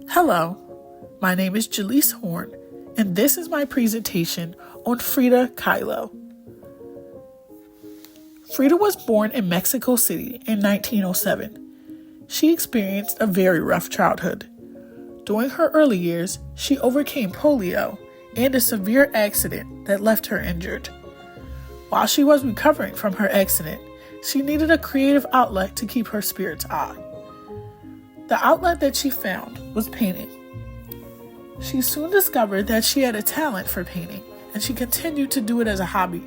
Hello, my name is Jaleese Horn, and this is my presentation on Frida Kahlo. Frida was born in Mexico City in 1907. She experienced a very rough childhood. During her early years, she overcame polio and a severe accident that left her injured. While she was recovering from her accident, she needed a creative outlet to keep her spirits high. The outlet that she found was painting. She soon discovered that she had a talent for painting, and she continued to do it as a hobby.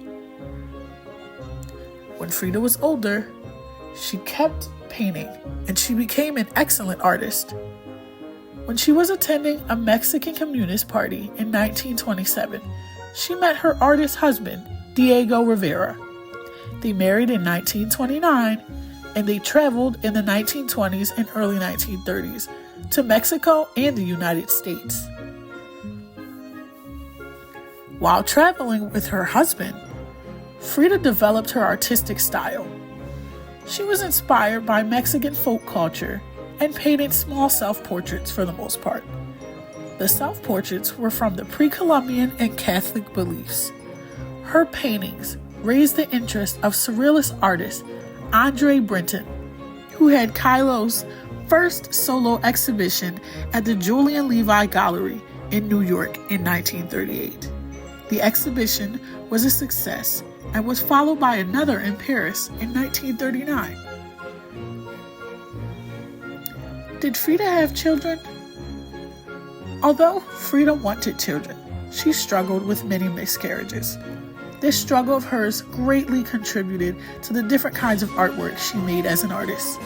When Frida was older, she kept painting, and she became an excellent artist. When she was attending a Mexican Communist Party in 1927, she met her artist husband, Diego Rivera. They married in 1929, and they traveled in the 1920s and early 1930s to Mexico and the United States. While traveling with her husband, Frida developed her artistic style. She was inspired by Mexican folk culture and painted small self-portraits for the most part. The self-portraits were from the pre-Columbian and Catholic beliefs. Her paintings raised the interest of surrealist artist Andre Breton, who had Kahlo's first solo exhibition at the Julian Levy Gallery in New York in 1938. The exhibition was a success and was followed by another in Paris in 1939. Did Frida have children? Although Frida wanted children, she struggled with many miscarriages. This struggle of hers greatly contributed to the different kinds of artwork she made as an artist.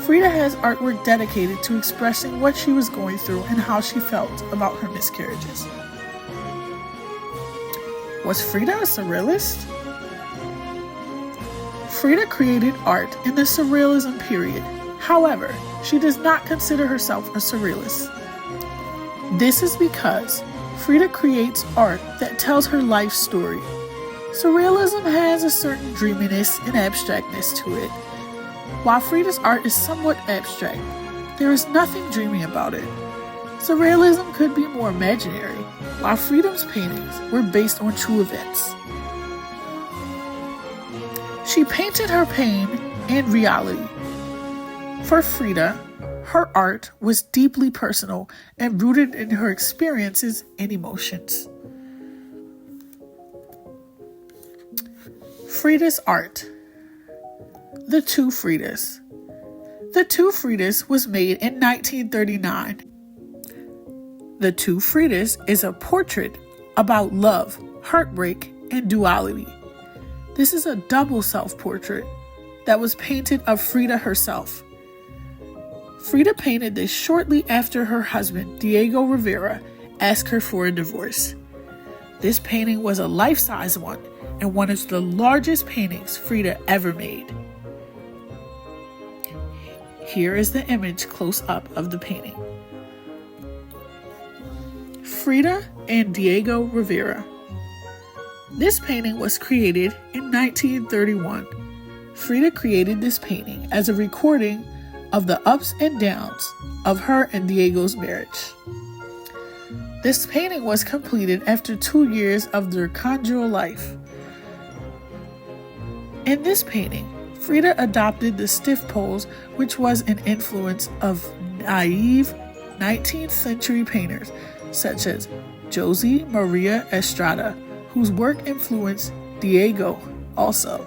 Frida has artwork dedicated to expressing what she was going through and how she felt about her miscarriages. Was Frida a surrealist? Frida created art in the Surrealism period. However, she does not consider herself a surrealist. This is because Frida creates art that tells her life story. Surrealism has a certain dreaminess and abstractness to it. While Frida's art is somewhat abstract, there is nothing dreamy about it. Surrealism could be more imaginary, while Frida's paintings were based on true events. She painted her pain and reality. For Frida, her art was deeply personal and rooted in her experiences and emotions. Frida's art. The Two Fridas. The Two Fridas was made in 1939. The Two Fridas is a portrait about love, heartbreak, and duality. This is a double self-portrait that was painted of Frida herself. Frida painted this shortly after her husband, Diego Rivera, asked her for a divorce. This painting was a life-size one and one of the largest paintings Frida ever made. Here is the image close up of the painting. Frida and Diego Rivera. This painting was created in 1931. Frida created this painting as a recording of the ups and downs of her and Diego's marriage. This painting was completed after 2 years of their conjugal life. In this painting, Frida adopted the stiff pose, which was an influence of naive 19th century painters such as Jose Maria Estrada, whose work influenced Diego also.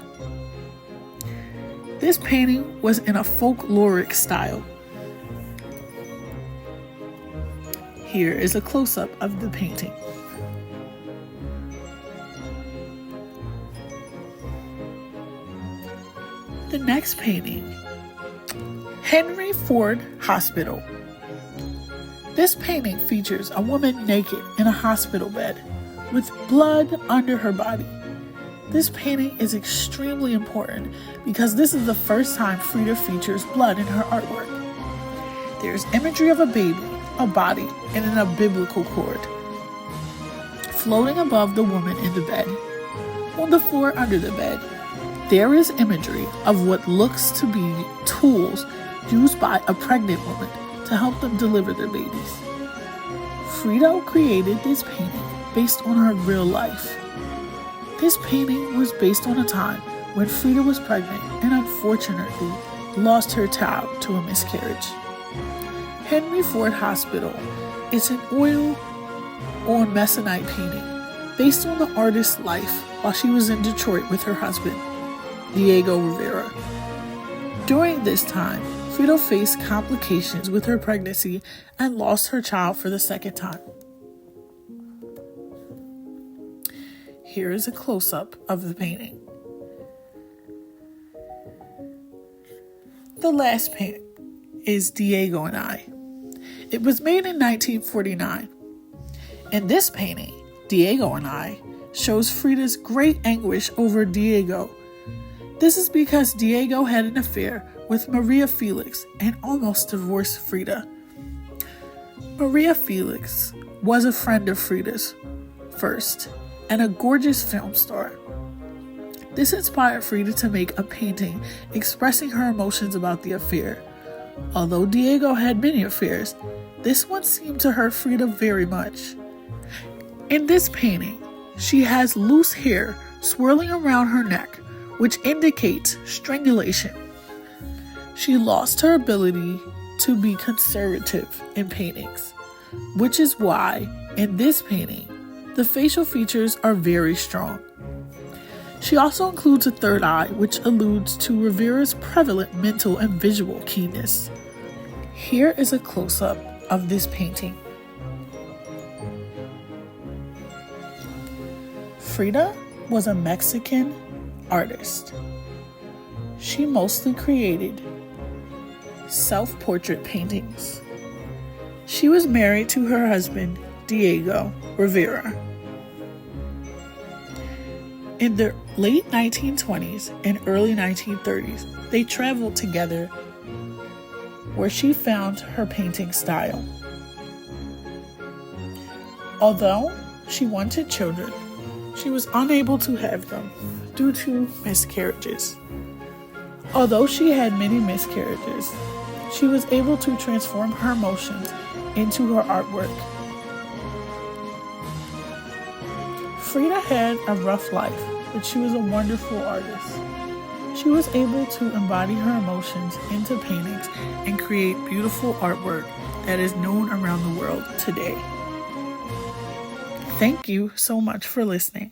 This painting was in a folkloric style. Here is a close-up of the painting. The next painting, Henry Ford Hospital. This painting features a woman naked in a hospital bed with blood under her body. This painting is extremely important because this is the first time Frida features blood in her artwork. There's imagery of a baby, a body, and an umbilical cord floating above the woman in the bed. On the floor under the bed, there is imagery of what looks to be tools used by a pregnant woman to help them deliver their babies. Frida created this painting based on her real life. This painting was based on a time when Frida was pregnant and unfortunately lost her child to a miscarriage. Henry Ford Hospital is an oil on Masonite painting based on the artist's life while she was in Detroit with her husband, Diego Rivera. During this time, Frida faced complications with her pregnancy and lost her child for the second time. Here is a close-up of the painting. The last painting is Diego and I. It was made in 1949. In this painting, Diego and I shows Frida's great anguish over Diego. This is because Diego had an affair with Maria Felix and almost divorced Frida. Maria Felix was a friend of Frida's first and a gorgeous film star. This inspired Frida to make a painting expressing her emotions about the affair. Although Diego had many affairs, this one seemed to hurt Frida very much. In this painting, she has loose hair swirling around her neck, which indicates strangulation. She lost her ability to be conservative in paintings, which is why, in this painting, the facial features are very strong. She also includes a third eye, which alludes to Rivera's prevalent mental and visual keenness. Here is a close-up of this painting. Frida was a Mexican artist. She mostly created self-portrait paintings. She was married to her husband, Diego Rivera. In the late 1920s and early 1930s, they traveled together where she found her painting style. Although she wanted children, she was unable to have them due to miscarriages. Although she had many miscarriages, she was able to transform her emotions into her artwork. Frida had a rough life, but she was a wonderful artist. She was able to embody her emotions into paintings and create beautiful artwork that is known around the world today. Thank you so much for listening.